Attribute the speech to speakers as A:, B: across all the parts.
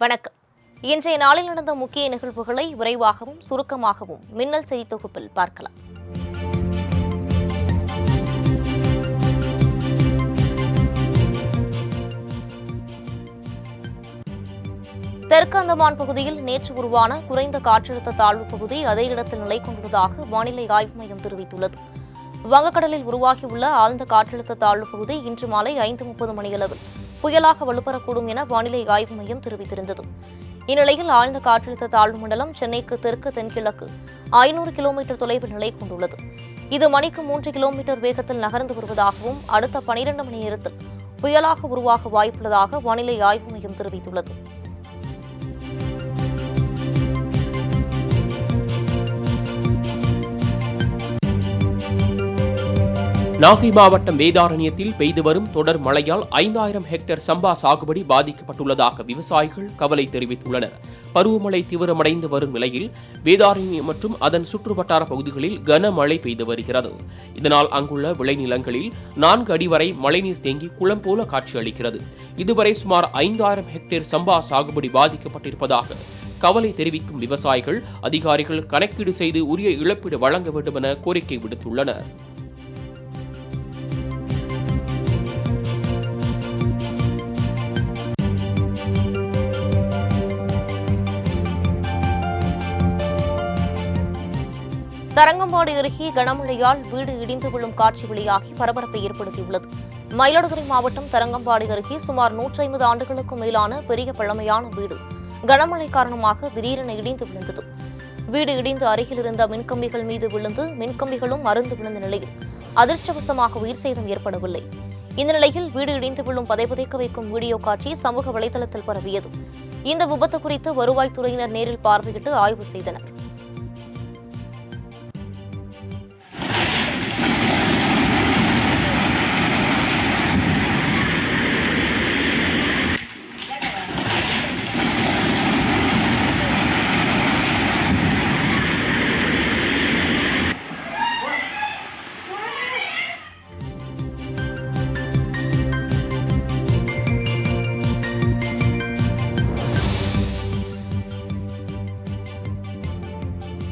A: வணக்கம். இன்றைய நாளில் நடந்த முக்கிய நிகழ்வுகளை விரைவாகவும் சுருக்கமாகவும் மின்னல் செய்தி தொகுப்பில் பார்க்கலாம். தெற்கு அந்தமான் பகுதியில் நேற்று உருவான குறைந்த காற்றழுத்த தாழ்வு பகுதி அதே இடத்தில் நிலை கொண்டுள்ளதாக வானிலை ஆய்வு மையம் தெரிவித்துள்ளது. வங்கக்கடலில் உருவாகியுள்ள ஆழ்ந்த காற்றழுத்த தாழ்வு பகுதி இன்று மாலை 5:30 மணியளவில் புயலாக வலுப்பெறக்கூடும் என வானிலை ஆய்வு மையம் தெரிவித்திருந்தது. இந்நிலையில் ஆழ்ந்த காற்றழுத்த தாழ்வு மண்டலம் சென்னைக்கு தெற்கு தென்கிழக்கு 500 கிலோமீட்டர் தொலைவில் நிலை கொண்டுள்ளது. இது மணிக்கு 3 கிலோமீட்டர் வேகத்தில் நகர்ந்து வருவதாகவும் அடுத்த 12 மணி நேரத்தில் புயலாக உருவாக வாய்ப்புள்ளதாக வானிலை ஆய்வு மையம் தெரிவித்துள்ளது.
B: நாகை மாவட்டம் வேதாரண்யத்தில் பெய்து வரும் தொடர் மழையால் 5000 ஹெக்டேர் சம்பா சாகுபடி பாதிக்கப்பட்டுள்ளதாக விவசாயிகள் கவலை தெரிவித்துள்ளனர். பருவமழை தீவிரமடைந்து வரும் நிலையில் வேதாரண்யம் மற்றும் அதன் சுற்றுவட்டார பகுதிகளில் கனமழை பெய்து வருகிறது. இதனால் அங்குள்ள விளைநிலங்களில் 4 அடி வரை மழைநீர் தேங்கி குளம் போல காட்சியளிக்கிறது. இதுவரை சுமார் 5000 ஹெக்டேர் சம்பா சாகுபடி பாதிக்கப்பட்டிருப்பதாக கவலை தெரிவிக்கும் விவசாயிகள் அதிகாரிகள் கணக்கீடு செய்து உரிய இழப்பீடு வழங்க வேண்டும் என கோரிக்கை விடுத்துள்ளனர்.
A: தரங்கம்பாடி அருகே கனமழையால் வீடு இடிந்து விழும் காட்சி வெளியாகி பரபரப்பை ஏற்படுத்தியுள்ளது. மயிலாடுதுறை மாவட்டம் தரங்கம்பாடி அருகே சுமார் 150 ஆண்டுகளுக்கும் மேலான பெரிய பழமையான வீடு கனமழை காரணமாக திடீரென இடிந்து விழுந்தது. வீடு இடிந்து அருகில் இருந்த மின்கம்பிகள் மீது விழுந்து மின்கம்பிகளும் அறுந்து விழுந்த நிலையில் அதிர்ஷ்டவசமாக உயிர் சேதம் ஏற்படவில்லை. இந்த நிலையில் வீடு இடிந்து விழும் பதைபதைக்க வைக்கும் வீடியோ காட்சி சமூக வலைதளத்தில் பரவியது. இந்த விபத்து குறித்து வருவாய்த்துறையினர் நேரில் பார்வையிட்டு ஆய்வு செய்தனர்.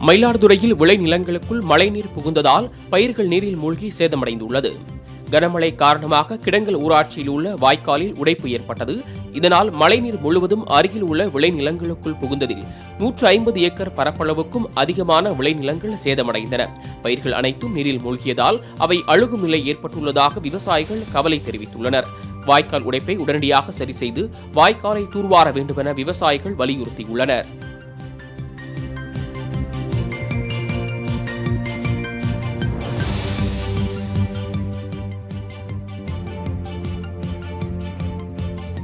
B: மயிலாடுதுறையில் விளைநிலங்களுக்குள் மழைநீர் புகுந்ததால் பயிர்கள் நீரில் மூழ்கி சேதமடைந்துள்ளது. கனமழை காரணமாக கிடங்கல் ஊராட்சியில் உள்ள வாய்க்காலில் உடைப்பு ஏற்பட்டது. இதனால் மழைநீர் முழுவதும் அருகில் உள்ள விளைநிலங்களுக்குள் புகுந்ததில் 150 ஏக்கர் பரப்பளவுக்கும் அதிகமான விளைநிலங்கள் சேதமடைந்தன. பயிர்கள் அனைத்தும் நீரில் மூழ்கியதால் அவை அழுகும் நிலை ஏற்பட்டுள்ளதாக விவசாயிகள் கவலை தெரிவித்துள்ளனர். வாய்க்கால் உடைப்பை உடனடியாக சரி செய்து வாய்க்காலை தூர்வார வேண்டும் என விவசாயிகள் வலியுறுத்தியுள்ளனர்.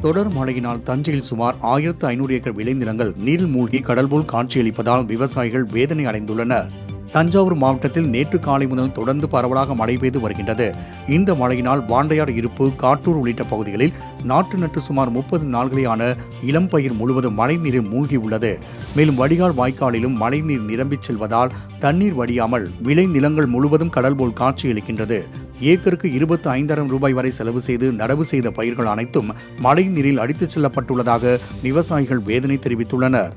C: தொடர் மழையினால் தஞ்சையில் சுமார் 1500 ஏக்கர் விளைநிலங்கள் நீரில் மூழ்கி கடல் போல் காட்சியளிப்பதால் விவசாயிகள் வேதனை அடைந்துள்ளனர். தஞ்சாவூர் மாவட்டத்தில் நேற்று காலை முதல் தொடர்ந்து பரவலாக மழை பெய்து வருகின்றது. இந்த மழையினால் வாண்டையார் இருப்பு, காட்டூர் உள்ளிட்ட பகுதிகளில் நாற்று நட்டு சுமார் 30 நாள்களேயான இளம் பயிர் முழுவதும் மழை நீரில் மூழ்கியுள்ளது. மேலும் வடிகால் வாய்க்காலிலும் மழைநீர் நிரம்பிச் செல்வதால் தண்ணீர் வடியாமல் விளைநிலங்கள் முழுவதும் கடல் போல் காட்சியளிக்கின்றது. ஏக்கருக்கு 25,000 ரூபாய் வரை செலவு செய்து நடவு செய்த பயிர்கள் அனைத்தும் மழை நீரில் அடித்துச் செல்லப்பட்டுள்ளதாக விவசாயிகள் வேதனை தெரிவித்துள்ளனர்.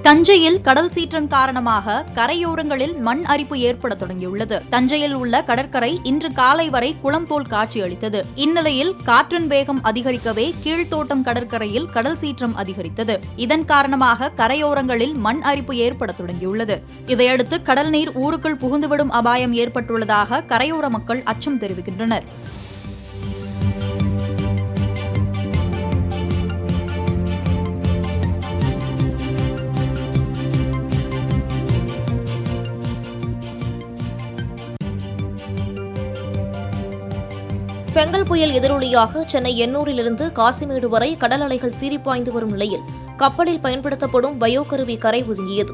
D: தஞ்சையில் கடல் சீற்றம் காரணமாக கரையோரங்களில் மண் அரிப்பு ஏற்பட தொடங்கியுள்ளது. தஞ்சையில் உள்ள கடற்கரை இன்று காலை வரை குளம் போல் காட்சியளித்தது. இந்நிலையில் காற்றின் வேகம் அதிகரிக்கவே கீழ்த்தோட்டம் கடற்கரையில் கடல் சீற்றம் அதிகரித்தது. இதன் காரணமாக கரையோரங்களில் மண் அரிப்பு ஏற்பட தொடங்கியுள்ளது. இதையடுத்து கடல் நீர் ஊருக்குள் புகுந்துவிடும் அபாயம் ஏற்பட்டுள்ளதாக கரையோர மக்கள் அச்சம் தெரிவிக்கின்றனர்.
A: பெங்கல் புயல் எதிரொலியாக சென்னை எண்ணூரிலிருந்து காசிமேடு வரை கடல் அலைகள் சீறிப்பாய்ந்து வரும் நிலையில் கப்பலில் பயன்படுத்தப்படும் பயோ கருவி கரை ஒதுங்கியது.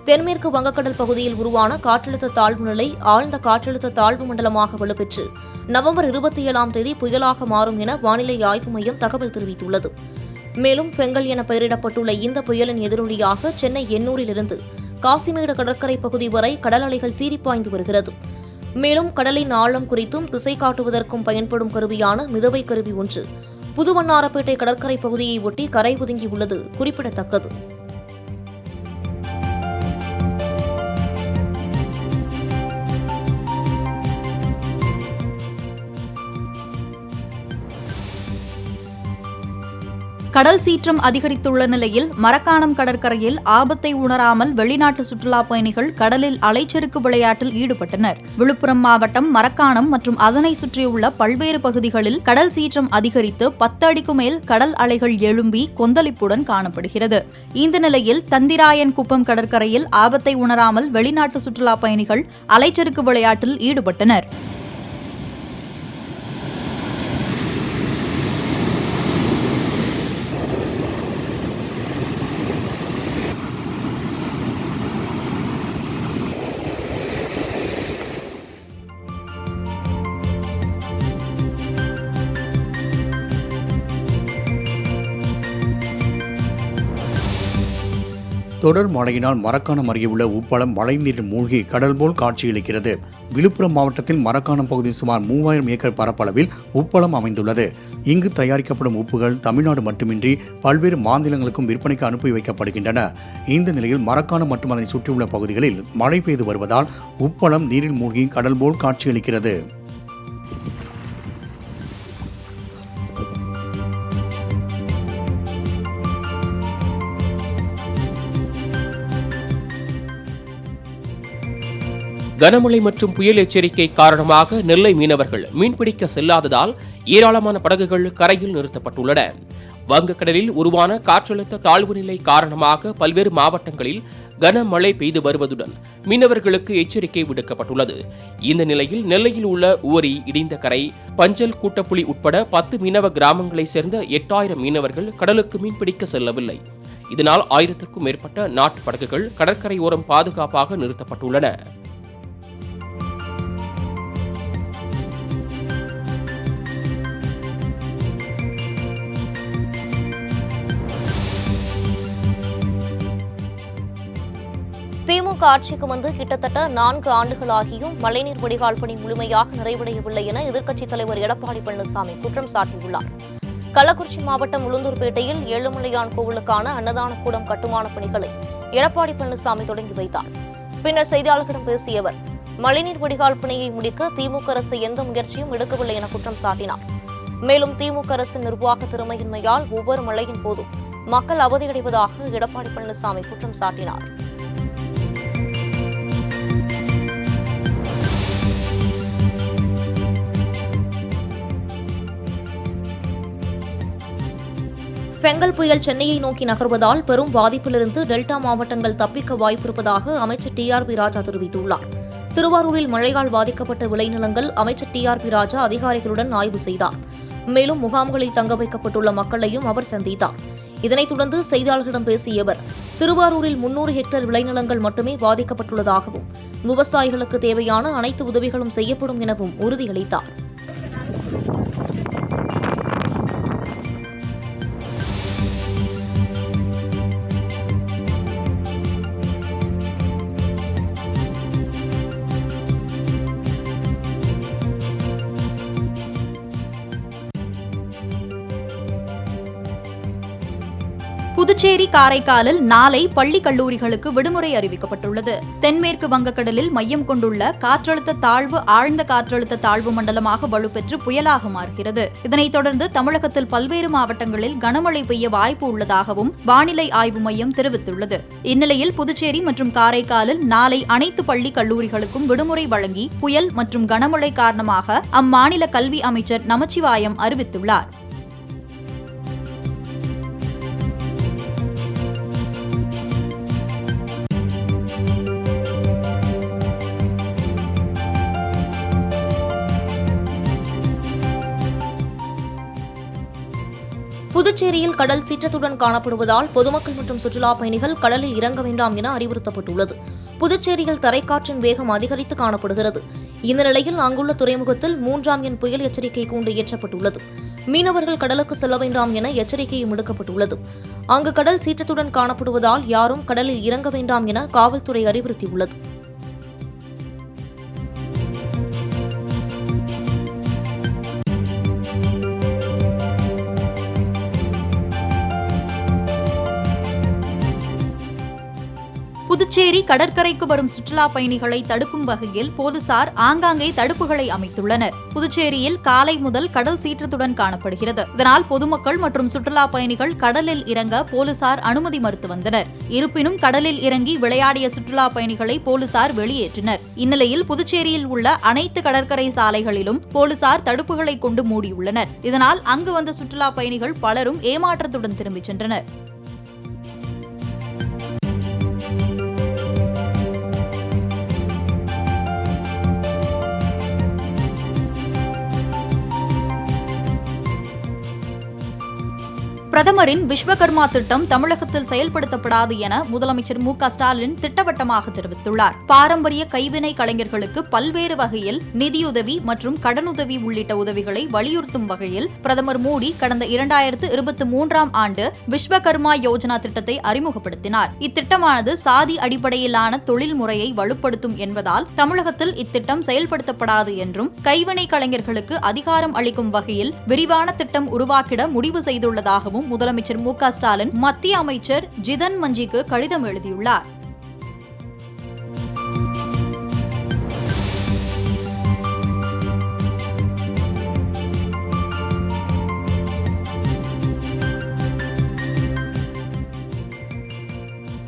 A: தென்மேற்கு வங்கக்கடல் பகுதியில் உருவான காற்றழுத்த தாழ்வு நிலை ஆழ்ந்த காற்றழுத்த தாழ்வு மண்டலமாக வலுப்பெற்று நவம்பர் 27ஆம் தேதி புயலாக மாறும் என வானிலை ஆய்வு மையம் தகவல் தெரிவித்துள்ளது. மேலும் பெங்கல் என பெயரிடப்பட்டுள்ள இந்த புயலின் எதிரொலியாக சென்னை எண்ணூரிலிருந்து காசிமேடு கடற்கரை பகுதி வரை கடல் அலைகள் சீறிப்பாய்ந்து வருகிறது. மேலும் கடலின் ஆழம் குறித்தும் திசை காட்டுவதற்கும் பயன்படும் கருவியான மிதவை கருவி ஒன்று புதுவண்ணாரப்பேட்டை கடற்கரை பகுதியை ஒட்டி கரை ஒதுங்கியுள்ளது குறிப்பிடத்தக்கது.
D: கடல் சீற்றம் அதிகரித்துள்ள நிலையில் மரக்காணம் கடற்கரையில் ஆபத்தை உணராமல் வெளிநாட்டு சுற்றுலாப் பயணிகள் கடலில் அலைச்சறுக்கு விளையாட்டில் ஈடுபட்டனர். விழுப்புரம் மாவட்டம் மரக்காணம் மற்றும் அதனை சுற்றியுள்ள பல்வேறு பகுதிகளில் கடல் சீற்றம் அதிகரித்து 10 அடிக்கு மேல் கடல் அலைகள் எழும்பி கொந்தளிப்புடன் காணப்படுகிறது. இந்த நிலையில் தந்திராயன் குப்பம் கடற்கரையில் ஆபத்தை உணராமல் வெளிநாட்டு சுற்றுலாப் பயணிகள் அலைச்சறுக்கு விளையாட்டில் ஈடுபட்டனர்.
C: தொடர் மழையினால் மரக்காணம் அருகே உள்ள உப்பளம் மழைநீரில் மூழ்கி கடல் போல் காட்சியளிக்கிறது. விழுப்புரம் மாவட்டத்தில் மரக்காணம் பகுதி சுமார் 3000 ஏக்கர் பரப்பளவில் உப்பளம் அமைந்துள்ளது. இங்கு தயாரிக்கப்படும் உப்புகள் தமிழ்நாடு மட்டுமின்றி பல்வேறு மாநிலங்களுக்கும் விற்பனைக்கு அனுப்பி வைக்கப்படுகின்றன. இந்த நிலையில் மரக்காணம் மற்றும் அதனை சுற்றியுள்ள பகுதிகளில் மழை பெய்து வருவதால் உப்பளம் நீரில் மூழ்கி கடல் போல் காட்சியளிக்கிறது.
B: கனமழை மற்றும் புயல் எச்சரிக்கை காரணமாக நெல்லை மீனவர்கள் மீன்பிடிக்க செல்லாததால் ஏராளமான படகுகள் கரையில் நிறுத்தப்பட்டுள்ளன. வங்கக்கடலில் உருவான காற்றழுத்த தாழ்வு நிலை காரணமாக பல்வேறு மாவட்டங்களில் கனமழை பெய்து வருவதுடன் மீனவர்களுக்கு எச்சரிக்கை விடுக்கப்பட்டுள்ளது. இந்த நிலையில் நெல்லையில் உள்ள உவரி, இடிந்தகரை, பஞ்சல், கூட்டப்புலி உட்பட 10 மீனவ கிராமங்களைச் சேர்ந்த 8000 மீனவர்கள் கடலுக்கு மீன்பிடிக்க செல்லவில்லை. இதனால் 1000க்கும் மேற்பட்ட நாட்டு படகுகள் கடற்கரையோரம் பாதுகாப்பாக நிறுத்தப்பட்டுள்ளன.
A: திமுக ஆட்சிக்கு வந்து கிட்டத்தட்ட 4 ஆண்டுகளாகியும் மழைநீர் வடிகால் பணி முழுமையாக நிறைவடையவில்லை என எதிர்க்கட்சித் தலைவர் எடப்பாடி பழனிசாமி குற்றம் சாட்டியுள்ளார். கள்ளக்குறிச்சி மாவட்டம் உளுந்தூர்பேட்டையில் ஏழுமலையான் கோவிலுக்கான அன்னதான கூடம் கட்டுமான பணிகளை எடப்பாடி பழனிசாமி தொடங்கி வைத்தார். பின்னர் செய்தியாளர்களிடம் பேசிய அவர், மழைநீர் வடிகால் பணியை முடிக்க திமுக அரசு எந்த முயற்சியும் எடுக்கவில்லை என குற்றம் சாட்டினார். மேலும் திமுக அரசின் நிர்வாக திறமையின்மையால் ஒவ்வொரு மழையின் போதும் மக்கள் அவதியடைவதாக எடப்பாடி பழனிசாமி குற்றம் சாட்டினார். பெங்கல் புயல் சென்னையை நோக்கி நகர்வதால் பெரும் பாதிப்பிலிருந்து டெல்டா மாவட்டங்கள் தப்பிக்க வாய்ப்பிருப்பதாக அமைச்சர் டிஆர்பி ராஜா தெரிவித்துள்ளார். திருவாரூரில் மழையால் பாதிக்கப்பட்ட விளைநிலங்கள் அமைச்சர் டிஆர்பி ராஜா அதிகாரிகளுடன் ஆய்வு செய்தார். மேலும் முகாம்களில் தங்க வைக்கப்பட்டுள்ள மக்களையும் அவர் சந்தித்தார். இதனைத் தொடர்ந்து செய்தியாளர்களிடம் பேசிய அவர், திருவாரூரில் 300 ஹெக்டேர் விளைநிலங்கள் மட்டுமே பாதிக்கப்பட்டுள்ளதாகவும் விவசாயிகளுக்கு தேவையான அனைத்து உதவிகளும் செய்யப்படும் எனவும் உறுதியளித்தார்.
D: புதுச்சேரி, காரைக்காலில் நாளை பள்ளி கல்லூரிகளுக்கு விடுமுறை அறிவிக்கப்பட்டுள்ளது. தென்மேற்கு வங்கக்கடலில் மையம் கொண்டுள்ள காற்றழுத்த தாழ்வு ஆழ்ந்த காற்றழுத்த தாழ்வு மண்டலமாக வலுப்பெற்று புயலாக மாறுகிறது. இதனைத் தொடர்ந்து தமிழகத்தில் பல்வேறு மாவட்டங்களில் கனமழை பெய்ய வாய்ப்பு உள்ளதாகவும் வானிலை ஆய்வு மையம் தெரிவித்துள்ளது. இந்நிலையில் புதுச்சேரி மற்றும் காரைக்காலில் நாளை அனைத்து பள்ளி கல்லூரிகளுக்கும் விடுமுறை வழங்கி புயல் மற்றும் கனமழை காரணமாக அம்மாநில கல்வி அமைச்சர் நமச்சிவாயம் அறிவித்துள்ளார்.
A: புதுச்சேரியில் கடல் சீற்றத்துடன் காணப்படுவதால் பொதுமக்கள் மற்றும் சுற்றுலாப் பயணிகள் கடலில் இறங்க வேண்டாம் என அறிவுறுத்தப்பட்டுள்ளது. புதுச்சேரியில் தரைக்காற்றின் வேகம் அதிகரித்து காணப்படுகிறது. இந்த நிலையில் அங்குள்ள துறைமுகத்தில் 3ஆம் எண் புயல் எச்சரிக்கை கூண்டு ஏற்றப்பட்டுள்ளது. மீனவர்கள் கடலுக்கு செல்ல வேண்டாம் என எச்சரிக்கையும் விடுக்கப்பட்டுள்ளது. அங்கு கடல் சீற்றத்துடன் காணப்படுவதால் யாரும் கடலில் இறங்க வேண்டாம் என காவல்துறை அறிவுறுத்தியுள்ளது.
D: புதுச்சேரி கடற்கரைக்கு வரும் சுற்றுலா பயணிகளை தடுக்கும் வகையில் போலீசார் ஆங்காங்கே தடுப்புகளை அமைத்துள்ளனர். புதுச்சேரியில் காலை முதல் கடல் சீற்றத்துடன் காணப்படுகிறது. இதனால் பொதுமக்கள் மற்றும் சுற்றுலா பயணிகள் கடலில் இறங்க போலீசார் அனுமதி மறுத்து வந்தனர். இருப்பினும் கடலில் இறங்கி விளையாடிய சுற்றுலா பயணிகளை போலீசார் வெளியேற்றினர். இந்நிலையில் புதுச்சேரியில் உள்ள அனைத்து கடற்கரை சாலைகளிலும் போலீசார் தடுப்புகளை கொண்டு மூடியுள்ளனர். இதனால் அங்கு வந்த சுற்றுலா பயணிகள் பலரும் ஏமாற்றத்துடன் திரும்பிச் சென்றனர். பிரதமரின் விஸ்வகர்மா திட்டம் தமிழகத்தில் செயல்படுத்தப்படாது என முதலமைச்சர் மு.க.ஸ்டாலின் திட்டவட்டமாக தெரிவித்துள்ளார். பாரம்பரிய கைவினை கலைஞர்களுக்கு பல்வேறு வகையில் நிதியுதவி மற்றும் கடனுதவி உள்ளிட்ட உதவிகளை வலியுறுத்தும் வகையில் பிரதமர் மோடி கடந்த 2023ஆம் ஆண்டு விஸ்வகர்மா யோஜனா திட்டத்தை அறிமுகப்படுத்தினார். இத்திட்டமானது சாதி அடிப்படையிலான தொழில் முறையை வலுப்படுத்தும் என்பதால் தமிழகத்தில் இத்திட்டம் செயல்படுத்தப்படாது என்றும் கைவினை கலைஞர்களுக்கு அதிகாரம் அளிக்கும் வகையில் விரிவான திட்டம் உருவாக்கிட முடிவு செய்துள்ளதாகவும் முதலமைச்சர் மு.க.ஸ்டாலின் மத்திய அமைச்சர் ஜிதன் மஞ்சிக்கு கடிதம் எழுதியுள்ளார்.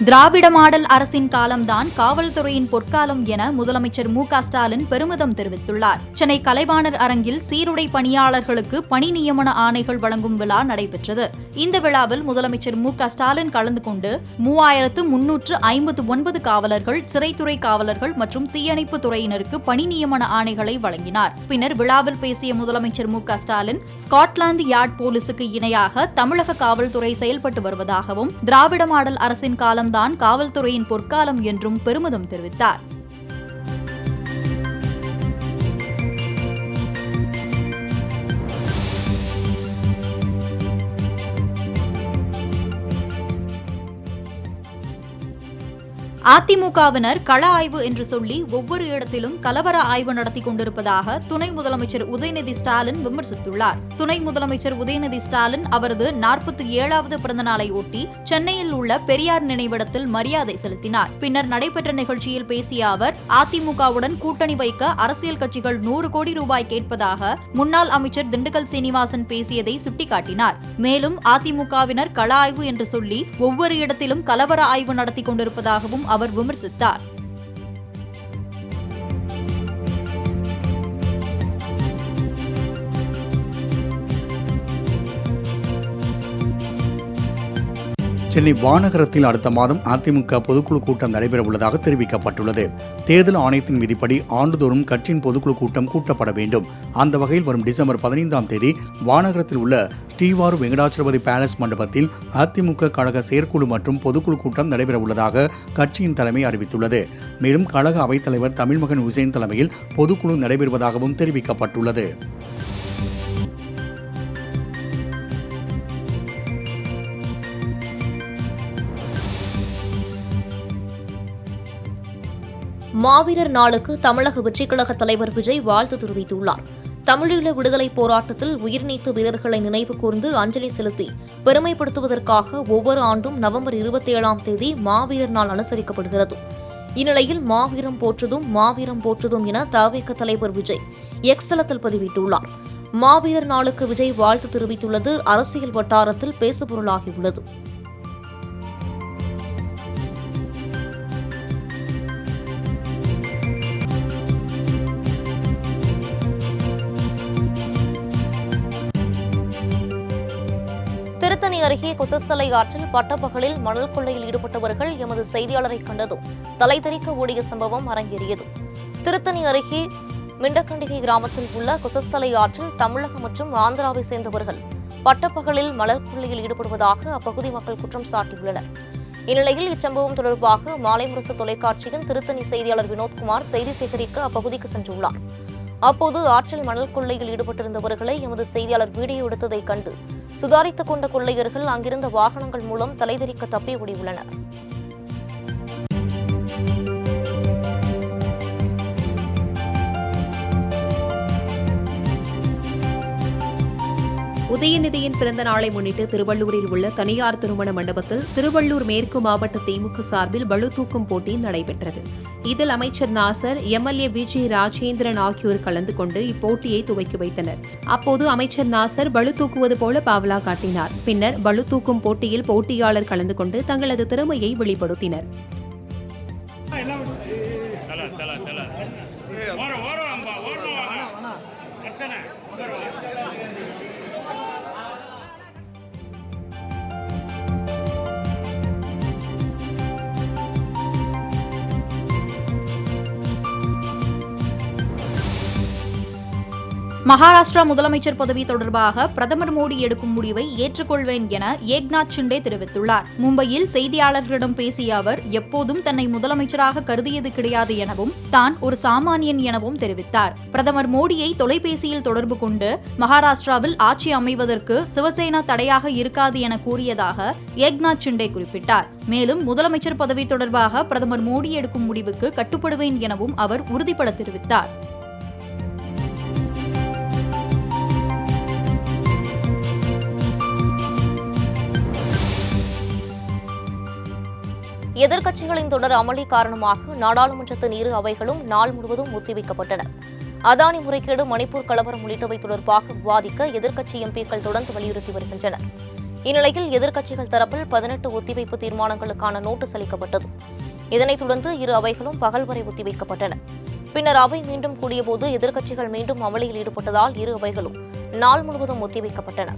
D: திராவிட மாடல் அரசின் காலம்தான் காவல்துறையின் பொற்காலம் என முதலமைச்சர் மு.க.ஸ்டாலின் பெருமிதம் தெரிவித்துள்ளார். சென்னை கலைவாணர் அரங்கில் சீருடை பணியாளர்களுக்கு பணி நியமன ஆணைகள் வழங்கும் விழா நடைபெற்றது. இந்த விழாவில் முதலமைச்சர் மு.க.ஸ்டாலின் கலந்து கொண்டு 3359 காவலர்கள், சிறைத்துறை காவலர்கள் மற்றும் தீயணைப்பு துறையினருக்கு பணி நியமன ஆணைகளை வழங்கினார். பின்னர் விழாவில் பேசிய முதலமைச்சர் மு.க.ஸ்டாலின் ஸ்காட்லாந்து யார்ட் போலீசுக்கு இணையாக தமிழக காவல்துறை செயல்பட்டு வருவதாகவும் திராவிட மாடல் அரசின் காலம் தான் காவல்துறையின் பொற்காலம் என்றும் பெருமிதம் தெரிவித்தார். அதிமுகவினர் கள ஆய்வு என்று சொல்லி ஒவ்வொரு இடத்திலும் கலவர ஆய்வு நடத்தி கொண்டிருப்பதாக துணை முதலமைச்சர் உதயநிதி ஸ்டாலின் விமர்சித்துள்ளார். துணை முதலமைச்சர் உதயநிதி ஸ்டாலின் அவரது 47வது பிறந்த நாளை ஒட்டி சென்னையில் உள்ள பெரியார் நினைவிடத்தில் மரியாதை செலுத்தினார். பின்னர் நடைபெற்ற நிகழ்ச்சியில் பேசிய அவர், அதிமுகவுடன் கூட்டணி வைக்க அரசியல் கட்சிகள் 100 கோடி ரூபாய் கேட்பதாக முன்னாள் அமைச்சர் திண்டுக்கல் சீனிவாசன் பேசியதை சுட்டிக்காட்டினார். மேலும் அதிமுகவினர் கள ஆய்வு என்று சொல்லி ஒவ்வொரு இடத்திலும் கலவர ஆய்வு நடத்தி கொண்டிருப்பதாகவும் அவர் விமர்சித்தார்.
C: சென்னை வானகரத்தில் அடுத்த மாதம் அதிமுக பொதுக்குழு கூட்டம் நடைபெறவுள்ளதாக தெரிவிக்கப்பட்டுள்ளது. தேர்தல் ஆணையத்தின் விதிப்படி ஆண்டுதோறும் கட்சியின் பொதுக்குழு கூட்டம் கூட்டப்பட வேண்டும். அந்த வகையில் வரும் டிசம்பர் 15ஆம் தேதி வானகரத்தில் உள்ள ஸ்ரீவாரு வெங்கடாச்சலபதி பேலஸ் மண்டபத்தில் அதிமுக கழக செயற்குழு மற்றும் பொதுக்குழு கூட்டம் நடைபெறவுள்ளதாக கட்சியின் தலைமை அறிவித்துள்ளது. மேலும் கழக அவைத்தலைவர் தமிழ்மகன் உசேன் தலைமையில் பொதுக்குழு நடைபெறுவதாகவும் தெரிவிக்கப்பட்டுள்ளது.
A: மாவீரர் நாளுக்கு தமிழக வெற்றிக் கழக தலைவர் விஜய் வாழ்த்து தெரிவித்துள்ளார். தமிழீழ விடுதலை போராட்டத்தில் உயிர்நீத்த வீரர்களை நினைவு கூர்ந்து அஞ்சலி செலுத்தி பெருமைப்படுத்துவதற்காக ஒவ்வொரு ஆண்டும் நவம்பர் 27ஆம் தேதி மாவீரர் நாள் அனுசரிக்கப்படுகிறது. இந்நிலையில் மாவீரம் போற்றுதும் என தவிக தலைவர் விஜய் எக்ஸ் தளத்தில் பதிவிட்டுள்ளார். மாவீரர் நாளுக்கு விஜய் வாழ்த்து தெரிவித்துள்ளது அரசியல் வட்டாரத்தில் பேசுபொருளாகியுள்ளது. திருத்தணி அருகே கொசஸ்தலை ஆற்றில் பட்டப்பகலில் மணல் கொள்ளையில் ஈடுபட்டவர்கள் எமது செய்தியாளரை கண்டதும் தலைதெறிக்க ஓடிய சம்பவம் அரங்கேறியது. திருத்தணி அருகே மிண்டக்கண்டிகை கிராமத்தில் உள்ள கொசஸ்தலை ஆற்றில் தமிழகம் மற்றும் ஆந்திராவை சேர்ந்தவர்கள் பட்டப்பகலில் மணல் கொள்ளையில் ஈடுபடுவதாக அப்பகுதி மக்கள் குற்றம் சாட்டியுள்ளனர். இந்நிலையில் இச்சம்பவம் தொடர்பாக மாலை முரசு தொலைக்காட்சியின் திருத்தணி செய்தியாளர் வினோத்குமார் செய்தி சேகரிக்க அப்பகுதிக்கு சென்றுள்ளார். அப்போது ஆற்றில் மணல் கொள்ளையில் ஈடுபட்டிருந்தவர்களை எமது செய்தியாளர் வீடியோ எடுத்ததைக் கண்டு சுதாரித்துக் கொண்ட கொள்ளையர்கள் அங்கிருந்த வாகனங்கள் மூலம் தலைதெறிக்க தப்பி ஓடியுள்ளனர்.
E: உதயநிதியின் பிறந்த நாளை முன்னிட்டு திருவள்ளூரில் உள்ள தனியார் திருமண மண்டபத்தில் திருவள்ளூர் மேற்கு மாவட்ட திமுக சார்பில் பளுதூக்கும் போட்டி நடைபெற்றது. இதில் அமைச்சர் நாசர், எம்எல்ஏ விஜய் ராஜேந்திரன் ஆகியோர் கலந்து கொண்டு இப்போட்டியை துவக்கி வைத்தனர். அப்போது அமைச்சர் நாசர் பளு தூக்குவது போல பாவலா காட்டினார். பின்னர் பளு தூக்கும் போட்டியில் போட்டியாளர் கலந்து கொண்டு தங்களது திறமையை வெளிப்படுத்தினர்.
D: மகாராஷ்டிரா முதலமைச்சர் பதவி தொடர்பாக பிரதமர் மோடி எடுக்கும் முடிவை ஏற்றுக்கொள்வேன் என ஏக்நாத் ஷிண்டே தெரிவித்துள்ளார். மும்பையில் செய்தியாளர்களிடம் பேசிய அவர் எப்போதும் தன்னை முதலமைச்சராக கருதியது கிடையாது எனவும் தான் ஒரு சாமானியன் எனவும் தெரிவித்தார். பிரதமர் மோடியை தொலைபேசியில் தொடர்பு கொண்டு மகாராஷ்டிராவில் ஆட்சி அமைவதற்கு சிவசேனா தடையாக இருக்காது என கூறியதாக ஏக்நாத் ஷிண்டே குறிப்பிட்டார். மேலும் முதலமைச்சர் பதவி தொடர்பாக பிரதமர் மோடி எடுக்கும் முடிவுக்கு கட்டுப்படுவேன் எனவும் அவர் உறுதிபட தெரிவித்தார்.
A: எதிர்க்கட்சிகளின் தொடர் அமளி காரணமாக நாடாளுமன்றத்தின் இரு அவைகளும் நாள் முழுவதும் ஒத்திவைக்கப்பட்டன. அதானி முறைகேடு, மணிப்பூர் கலவரம் உள்ளிட்டவை தொடர்பாக விவாதிக்க எதிர்க்கட்சி எம்பிக்கள் தொடர்ந்து வலியுறுத்தி வருகின்றனர். இந்நிலையில் எதிர்க்கட்சிகள் தரப்பில் 18 ஒத்திவைப்பு தீர்மானங்களுக்கான நோட்டீஸ் அளிக்கப்பட்டது. இதனைத் தொடர்ந்து இரு அவைகளும் பகல் வரை ஒத்திவைக்கப்பட்டன. பின்னர் அவை மீண்டும் கூடியபோது எதிர்க்கட்சிகள் மீண்டும் அமளியில் ஈடுபட்டதால் இரு அவைகளும் நாள் முழுவதும் ஒத்திவைக்கப்பட்டன.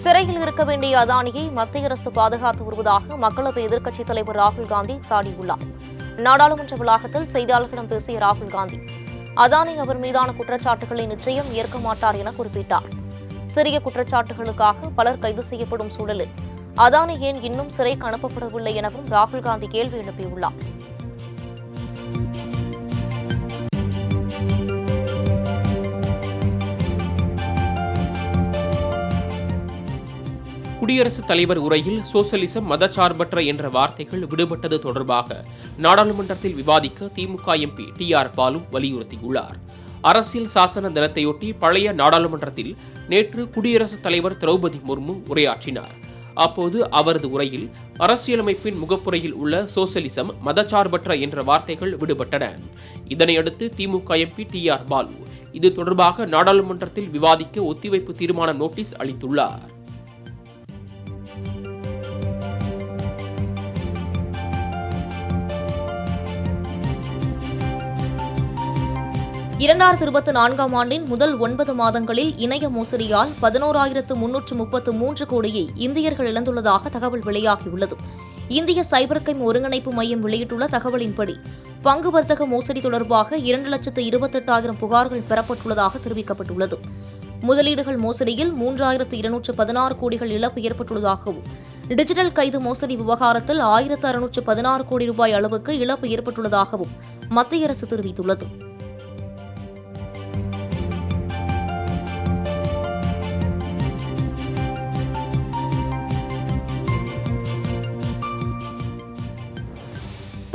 A: சிறையில் இருக்க வேண்டிய அதானியை மத்திய அரசு பாதுகாத்து வருவதாக மக்களவை எதிர்க்கட்சித் தலைவர் ராகுல் காந்தி சாடியுள்ளார். நாடாளுமன்ற வளாகத்தில் செய்தியாளர்களிடம் பேசிய ராகுல் காந்தி, அதானி அவர் மீதான குற்றச்சாட்டுகளை நிச்சயம் ஏற்க மாட்டார் என குறிப்பிட்டார். சிறிய குற்றச்சாட்டுகளுக்காக பலர் கைது செய்யப்படும் சூழலில் அதானி ஏன் இன்னும் சிறைக்கு அனுப்பப்படவில்லை எனவும் ராகுல் காந்தி கேள்வி எழுப்பியுள்ளார்.
B: குடியரசுத் தலைவர் உரையில் சோசலிசம், மதச்சார்பற்ற என்ற வார்த்தைகள் விடுபட்டது தொடர்பாக நாடாளுமன்றத்தில் விவாதிக்க திமுக எம்பி டி.ஆர். பாலு வலியுறுத்தியுள்ளார். அரசியல் சாசன தினத்தையொட்டி பழைய நாடாளுமன்றத்தில் நேற்று குடியரசுத் தலைவர் திரௌபதி முர்மு உரையாற்றினார். அப்போது அவரது உரையில் அரசியலமைப்பின் முகப்புரையில் உள்ள சோசலிசம், மதச்சார்பற்ற என்ற வார்த்தைகள் விடுபட்டன. இதனையடுத்து திமுக எம்பி டி.ஆர். பாலு இது தொடர்பாக நாடாளுமன்றத்தில் விவாதிக்க ஒத்திவைப்பு தீர்மான நோட்டீஸ் அளித்துள்ளார்.
A: ஆண்டின் முதல் 9 மாதங்களில் இணைய மோசடியால் 11,333 கோடியை இந்தியர்கள் இழந்துள்ளதாக தகவல் வெளியாகியுள்ளது. இந்திய சைபர் கிரைம் ஒருங்கிணைப்பு மையம் வெளியிட்டுள்ள தகவலின்படி பங்கு வர்த்தக மோசடி தொடர்பாக 2,28,000 புகார்கள் பெறப்பட்டுள்ளதாக தெரிவிக்கப்பட்டுள்ளது. முதலீடுகள் மோசடியில் 3,216 கோடிகள் இழப்பு ஏற்பட்டுள்ளதாகவும், டிஜிட்டல் கைது மோசடி விவகாரத்தில் 1,616 கோடி ரூபாய் அளவுக்கு இழப்பு ஏற்பட்டுள்ளதாகவும் மத்திய அரசு தெரிவித்துள்ளது.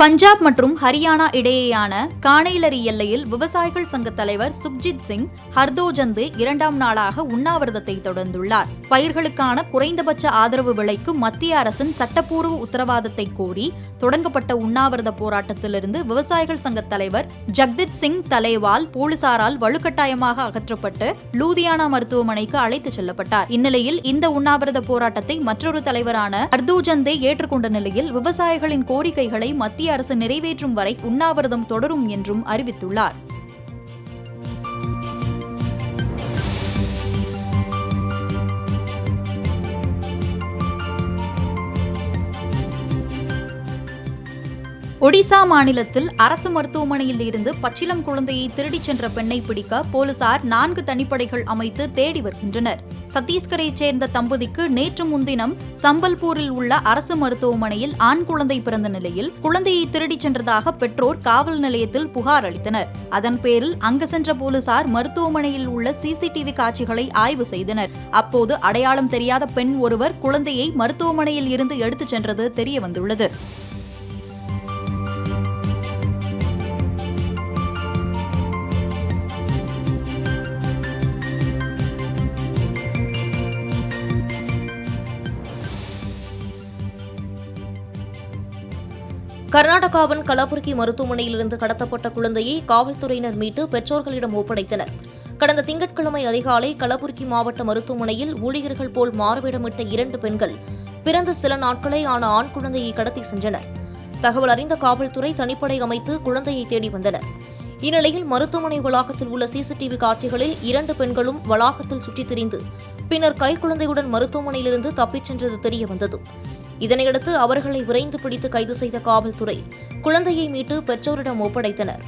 D: பஞ்சாப் மற்றும் ஹரியானா இடையேயான கானைலரி எல்லையில் விவசாயிகள் சங்க தலைவர் சுக்ஜித் சிங் ஹர்தோஜந்து 2ஆம் நாளாக உண்ணாவிரதத்தை தொடர்ந்துள்ளார். பயிர்களுக்கான குறைந்தபட்ச ஆதரவு விலைக்கு மத்திய அரசின் சட்டப்பூர்வ உத்தரவாதத்தை கோரி தொடங்கப்பட்ட உண்ணாவிரத போராட்டத்திலிருந்து விவசாயிகள் சங்க தலைவர் ஜக்தித் சிங் தலைவால் போலீசாரால் வலுக்கட்டாயமாக அகற்றப்பட்டு லூதியானா மருத்துவமனைக்கு அழைத்துச் செல்லப்பட்டார். இந்நிலையில் இந்த உண்ணாவிரத போராட்டத்தை மற்றொரு தலைவரான ஹர்தோஜந்தே ஏற்றுக்கொண்ட நிலையில் விவசாயிகளின் கோரிக்கைகளை மத்திய அரசு நிறைவேற்றும் வரை உண்ணாவிரதம் தொடரும் என்றும் அறிவித்துள்ளார். ஒடிசா மாநிலத்தில் அரசு மருத்துவமனையில் இருந்து பச்சிளம் குழந்தையை திருடிச் சென்ற பெண்ணை பிடிக்க போலீசார் 4 தனிப்படைகள் அமைத்து தேடி வருகின்றனர். சத்தீஸ்கரைச் சேர்ந்த தம்பதிக்கு நேற்று முன்தினம் சம்பல்பூரில் உள்ள அரசு மருத்துவமனையில் ஆண் குழந்தை பிறந்த நிலையில் குழந்தையை திருடிச் சென்றதாக பெற்றோர் காவல் நிலையத்தில் புகார் அளித்தனர். அதன் பேரில் அங்கு சென்ற போலீசார் மருத்துவமனையில் உள்ள சிசிடிவி காட்சிகளை ஆய்வு செய்தனர். அப்போது அடையாளம் தெரியாத பெண் ஒருவர் குழந்தையை மருத்துவமனையில் இருந்து எடுத்துச் சென்றது தெரியவந்துள்ளது.
A: கர்நாடகாவின் கலபுர்கி மருத்துவமனையிலிருந்து கடத்தப்பட்ட குழந்தையை காவல்துறையினர் மீட்டு பெற்றோர்களிடம் ஒப்படைத்தனர். கடந்த திங்கட்கிழமை அதிகாலை கலபுர்கி மாவட்ட மருத்துவமனையில் ஊழியர்கள் போல் மாறுவேடமிட்ட 2 பெண்கள் பிறந்த சில நாட்களே ஆன ஆண் குழந்தையை கடத்தி சென்றனர். தகவல் அறிந்த காவல்துறை தனிப்படை அமைத்து குழந்தையை தேடி வந்தனர். இந்நிலையில் மருத்துவமனை வளாகத்தில் உள்ள சிசிடிவி காட்சிகளில் 2 பெண்களும் வளாகத்தில் சுற்றித் திரிந்து பின்னர் கைக்குழந்தையுடன் மருத்துவமனையிலிருந்து தப்பிச் சென்றது தெரியவந்தது. இதனையடுத்து அவர்களை விரைந்து பிடித்து கைது செய்த காவல்துறை குழந்தையை மீட்டு பெற்றோரிடம் ஒப்படைத்தனர்.